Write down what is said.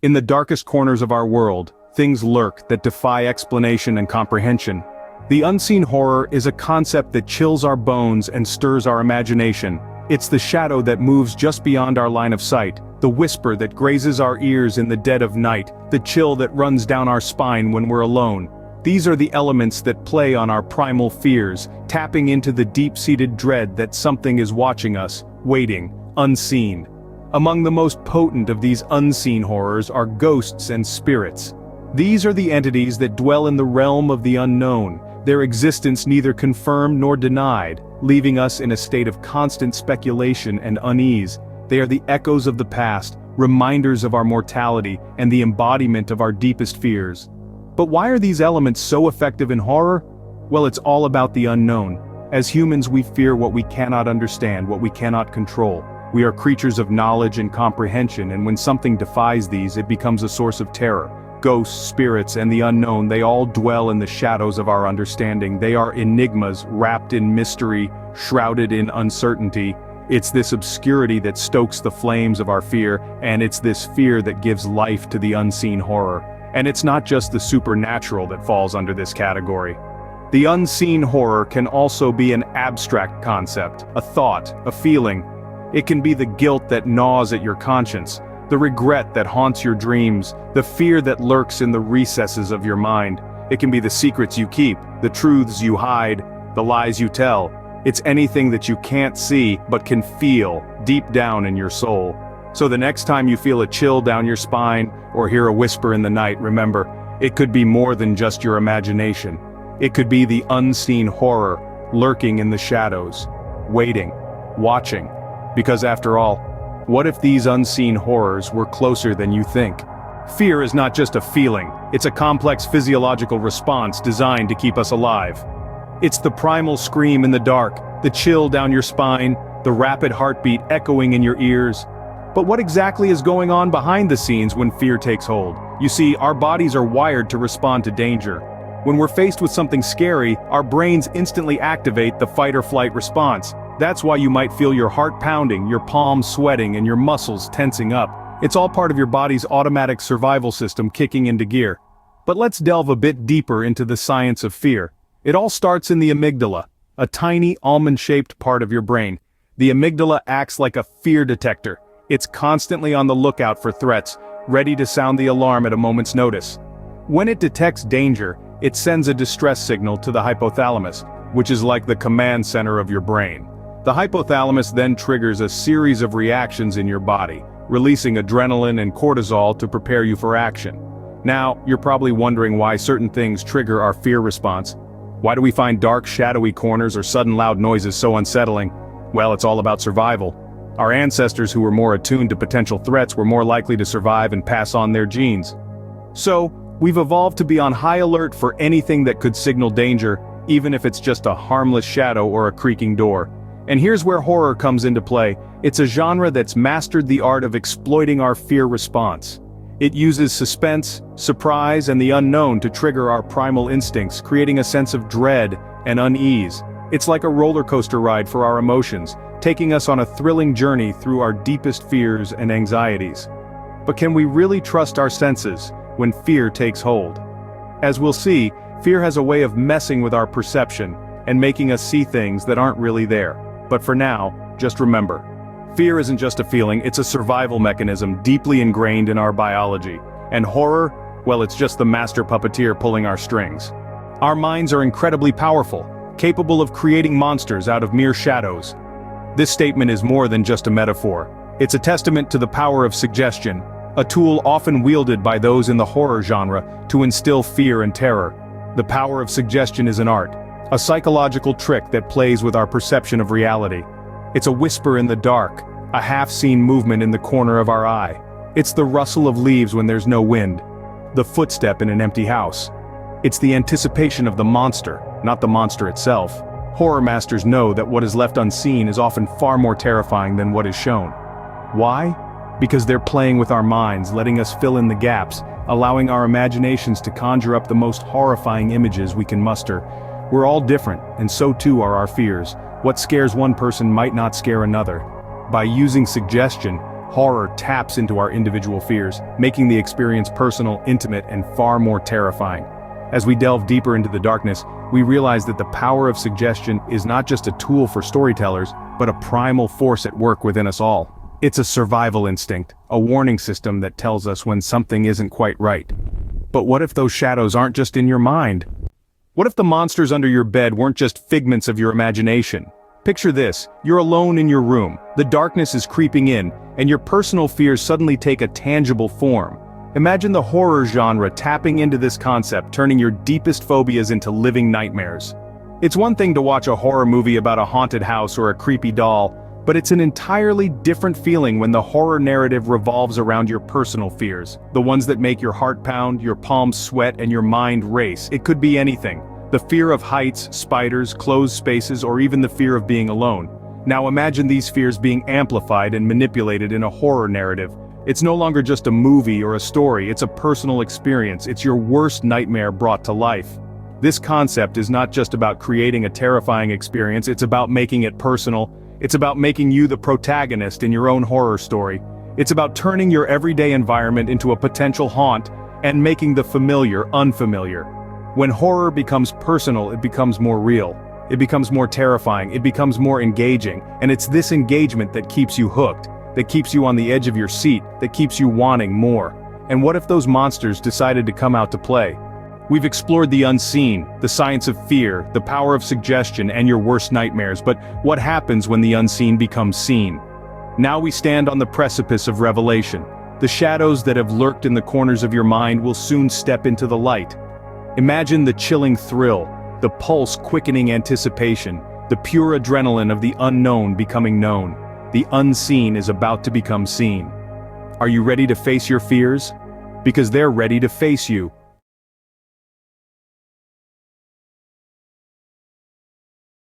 In the darkest corners of our world, things lurk that defy explanation and comprehension. The unseen horror is a concept that chills our bones and stirs our imagination. It's the shadow that moves just beyond our line of sight, the whisper that grazes our ears in the dead of night, the chill that runs down our spine when we're alone. These are the elements that play on our primal fears, tapping into the deep-seated dread that something is watching us, waiting, unseen. Among the most potent of these unseen horrors are ghosts and spirits. These are the entities that dwell in the realm of the unknown, their existence neither confirmed nor denied, leaving us in a state of constant speculation and unease. They are the echoes of the past, reminders of our mortality, and the embodiment of our deepest fears. But why are these elements so effective in horror? Well, it's all about the unknown. As humans, we fear what we cannot understand, what we cannot control. We are creatures of knowledge and comprehension, and when something defies these, it becomes a source of terror. Ghosts, spirits, and the unknown, they all dwell in the shadows of our understanding. They are enigmas, wrapped in mystery, shrouded in uncertainty. It's this obscurity that stokes the flames of our fear, and it's this fear that gives life to the unseen horror. And it's not just the supernatural that falls under this category. The unseen horror can also be an abstract concept, a thought, a feeling. It can be the guilt that gnaws at your conscience, the regret that haunts your dreams, the fear that lurks in the recesses of your mind. It can be the secrets you keep, the truths you hide, the lies you tell. It's anything that you can't see but can feel deep down in your soul. So the next time you feel a chill down your spine or hear a whisper in the night, remember, it could be more than just your imagination. It could be the unseen horror lurking in the shadows, waiting, watching. Because after all, what if these unseen horrors were closer than you think? Fear is not just a feeling, it's a complex physiological response designed to keep us alive. It's the primal scream in the dark, the chill down your spine, the rapid heartbeat echoing in your ears. But what exactly is going on behind the scenes when fear takes hold? You see, our bodies are wired to respond to danger. When we're faced with something scary, our brains instantly activate the fight-or-flight response. That's why you might feel your heart pounding, your palms sweating, and your muscles tensing up. It's all part of your body's automatic survival system kicking into gear. But let's delve a bit deeper into the science of fear. It all starts in the amygdala, a tiny almond-shaped part of your brain. The amygdala acts like a fear detector. It's constantly on the lookout for threats, ready to sound the alarm at a moment's notice. When it detects danger, it sends a distress signal to the hypothalamus, which is like the command center of your brain. The hypothalamus then triggers a series of reactions in your body, releasing adrenaline and cortisol to prepare you for action. Now, you're probably wondering why certain things trigger our fear response. Why do we find dark, shadowy corners or sudden loud noises so unsettling? Well, it's all about survival. Our ancestors who were more attuned to potential threats were more likely to survive and pass on their genes. So, we've evolved to be on high alert for anything that could signal danger, even if it's just a harmless shadow or a creaking door. And here's where horror comes into play. It's a genre that's mastered the art of exploiting our fear response. It uses suspense, surprise, and the unknown to trigger our primal instincts, creating a sense of dread and unease. It's like a roller coaster ride for our emotions, taking us on a thrilling journey through our deepest fears and anxieties. But can we really trust our senses when fear takes hold? As we'll see, fear has a way of messing with our perception and making us see things that aren't really there. But for now, just remember, fear isn't just a feeling, it's a survival mechanism deeply ingrained in our biology. And horror, well, it's just the master puppeteer pulling our strings. Our minds are incredibly powerful, capable of creating monsters out of mere shadows. This statement is more than just a metaphor. It's a testament to the power of suggestion, a tool often wielded by those in the horror genre to instill fear and terror. The power of suggestion is an art, a psychological trick that plays with our perception of reality. It's a whisper in the dark, a half-seen movement in the corner of our eye. It's the rustle of leaves when there's no wind, the footstep in an empty house. It's the anticipation of the monster, not the monster itself. Horror masters know that what is left unseen is often far more terrifying than what is shown. Why? Because they're playing with our minds, letting us fill in the gaps, allowing our imaginations to conjure up the most horrifying images we can muster. We're all different, and so too are our fears. What scares one person might not scare another. By using suggestion, Horror taps into our individual fears, making the experience personal, intimate, and far more terrifying. As we delve deeper into the darkness, we realize that the power of suggestion is not just a tool for storytellers, but a primal force at work within us all. It's a survival instinct, a warning system that tells us when something isn't quite right. But what if those shadows aren't just in your mind? What if the monsters under your bed weren't just figments of your imagination? Picture this: you're alone in your room, the darkness is creeping in, and your personal fears suddenly take a tangible form. Imagine the horror genre tapping into this concept, turning your deepest phobias into living nightmares. It's one thing to watch a horror movie about a haunted house or a creepy doll, but it's an entirely different feeling when the horror narrative revolves around your personal fears. The ones that make your heart pound, your palms sweat, and your mind race. It could be anything. The fear of heights, spiders, closed spaces, or even the fear of being alone. Now imagine these fears being amplified and manipulated in a horror narrative. It's no longer just a movie or a story, it's a personal experience. It's your worst nightmare brought to life. This concept is not just about creating a terrifying experience, it's about making it personal. It's about making you the protagonist in your own horror story. It's about turning your everyday environment into a potential haunt and making the familiar unfamiliar. When horror becomes personal, it becomes more real. It becomes more terrifying, it becomes more engaging, and it's this engagement that keeps you hooked, that keeps you on the edge of your seat, that keeps you wanting more. And what if those monsters decided to come out to play? We've explored the unseen, the science of fear, the power of suggestion, and your worst nightmares, but what happens when the unseen becomes seen? Now we stand on the precipice of revelation. The shadows that have lurked in the corners of your mind will soon step into the light. Imagine the chilling thrill, the pulse-quickening anticipation, the pure adrenaline of the unknown becoming known. The unseen is about to become seen. Are you ready to face your fears? Because they're ready to face you.